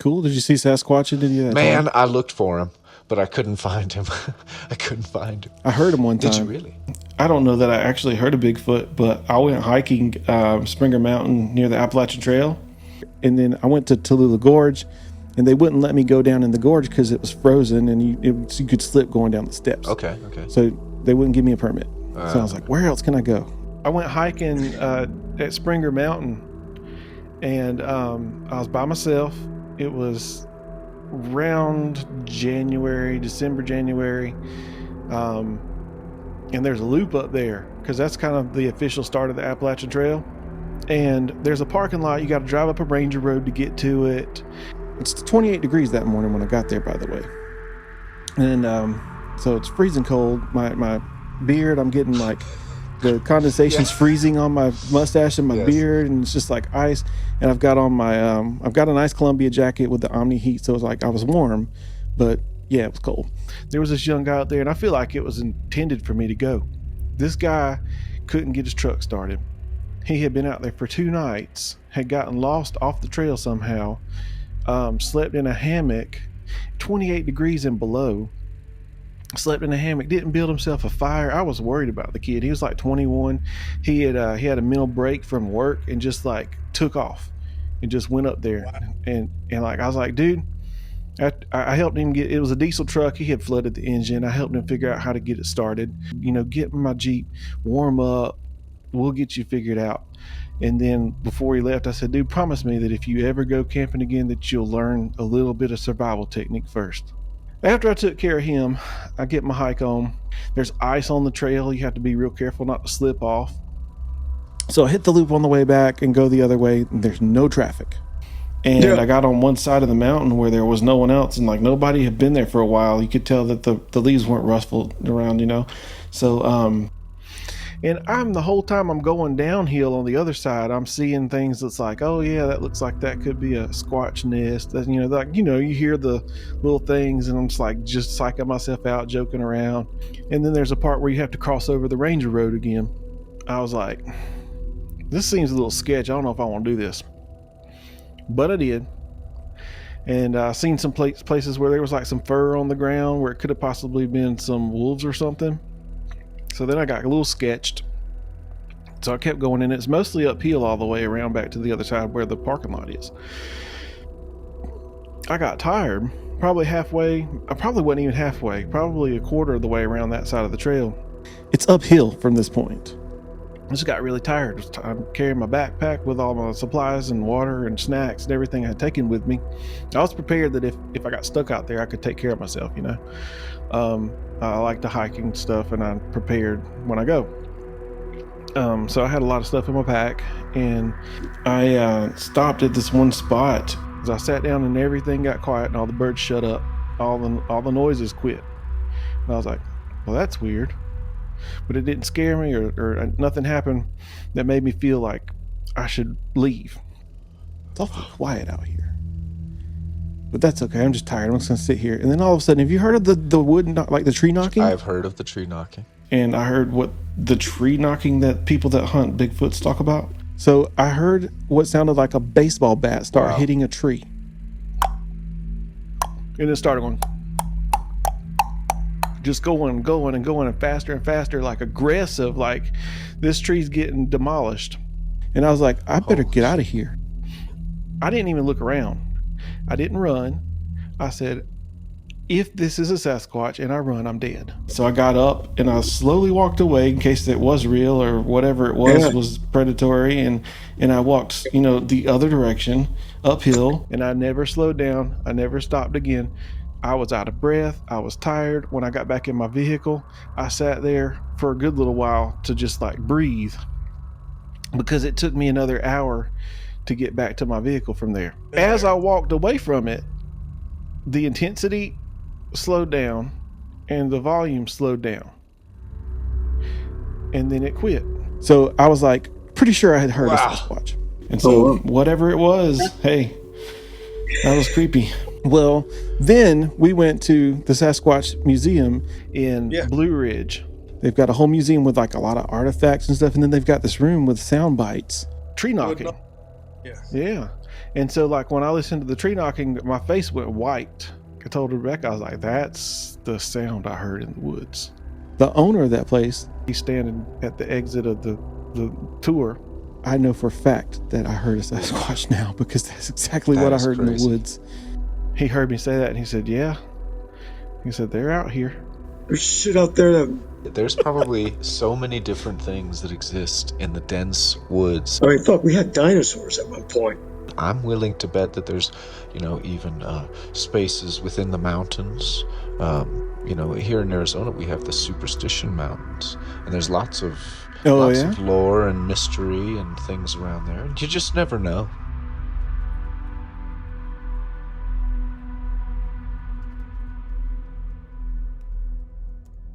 Cool. Did you see Sasquatch in any of that Man, time? I looked for him, but I couldn't find him. I couldn't find him. I heard him one time. Did you really? I don't know that I actually heard a Bigfoot, but I went hiking Springer Mountain near the Appalachian Trail. And then I went to Tallulah Gorge, and they wouldn't let me go down in the gorge because it was frozen and you could slip going down the steps. Okay. So they wouldn't give me a permit. So I was like, where else can I go? I went hiking at Springer Mountain, and I was by myself. It was around December, January. And there's a loop up there because that's kind of the official start of the Appalachian Trail. And there's a parking lot. You got to drive up a ranger road to get to it. It's 28 degrees that morning when I got there, by the way. And so it's freezing cold. My beard, I'm getting like the condensation's freezing on my mustache and my beard, and it's just like ice. And I've got on my I've got a nice Columbia jacket with the Omni heat, so it's like I was warm, but yeah, it was cold. There was this young guy out there, and I feel like it was intended for me to go. This guy couldn't get his truck started. He had been out there for 2 nights, had gotten lost off the trail somehow, slept in a hammock, 28 degrees and below, slept in a hammock, didn't build himself a fire. I was worried about the kid. He was like 21. He had a mental break from work and just like took off and just went up there. Wow. And like, I was like, dude, I helped him get, it was a diesel truck. He had flooded the engine. I helped him figure out how to get it started, get in my Jeep, warm up. We'll get you figured out. And then before he left, I said, dude, promise me that if you ever go camping again, that you'll learn a little bit of survival technique first. After I took care of him, I get my hike on. There's ice on the trail. You have to be real careful not to slip off. So I hit the loop on the way back and go the other way. And there's no traffic. And I got on one side of the mountain where there was no one else, and like nobody had been there for a while. You could tell that the leaves weren't rustled around, So, and the whole time I'm going downhill on the other side, I'm seeing things that's like, oh yeah, that looks like that could be a squatch nest. That, you hear the little things, and I'm just psyching myself out, joking around. And then there's a part where you have to cross over the ranger road again. I was like, this seems a little sketch. I don't know if I want to do this. But I did. And I seen some places where there was like some fur on the ground where it could have possibly been some wolves or something. So then I got a little sketched. So I kept going in. It's mostly uphill all the way around back to the other side where the parking lot is. I got tired. Probably halfway. I probably wasn't even halfway. Probably a quarter of the way around that side of the trail. It's uphill from this point. I just got really tired. I'm carrying my backpack with all my supplies and water and snacks and everything I had taken with me. I was prepared that if I got stuck out there, I could take care of myself, I like to hiking stuff, and I'm prepared when I go. So I had a lot of stuff in my pack, and I stopped at this one spot. As I sat down and everything got quiet and all the birds shut up, all the noises quit. And I was like, well, that's weird. But it didn't scare me or nothing happened that made me feel like I should leave. It's awfully quiet out here. But that's okay. I'm just tired. I'm just going to sit here. And then all of a sudden, have you heard of the wood, like the tree knocking? I've heard of the tree knocking. And I heard what the tree knocking that people that hunt Bigfoots talk about. So I heard what sounded like a baseball bat start hitting a tree. And it started going. Just going and faster, like aggressive, like this tree's getting demolished. And I was like, I better get out of here. I didn't even look around. I didn't run. I said, if this is a Sasquatch and I run, I'm dead. So I got up and I slowly walked away in case it was real or whatever it was predatory. And I walked, the other direction, uphill, and I never slowed down. I never stopped again. I was out of breath. I was tired. When I got back in my vehicle, I sat there for a good little while to just like breathe, because it took me another hour to get back to my vehicle from there. As I walked away from it, the intensity slowed down and the volume slowed down. And then it quit. So I was like, pretty sure I had heard a Sasquatch. And so whatever it was, hey, that was creepy. Well, then we went to the Sasquatch Museum in Blue Ridge. They've got a whole museum with like a lot of artifacts and stuff. And then they've got this room with sound bites. Tree knocking. Yeah. And so, like, when I listened to the tree knocking, my face went white. I told Rebecca, I was like, that's the sound I heard in the woods. The owner of that place, he's standing at the exit of the tour. I know for a fact that I heard a Sasquatch now, because that's exactly what I heard in the woods. He heard me say that, and he said, yeah. He said, they're out here. There's shit out there that... There's probably so many different things that exist in the dense woods. I mean, fuck, we had dinosaurs at one point. I'm willing to bet that there's, even spaces within the mountains. Here in Arizona, we have the Superstition Mountains, and there's lots of lore and mystery and things around there. You just never know.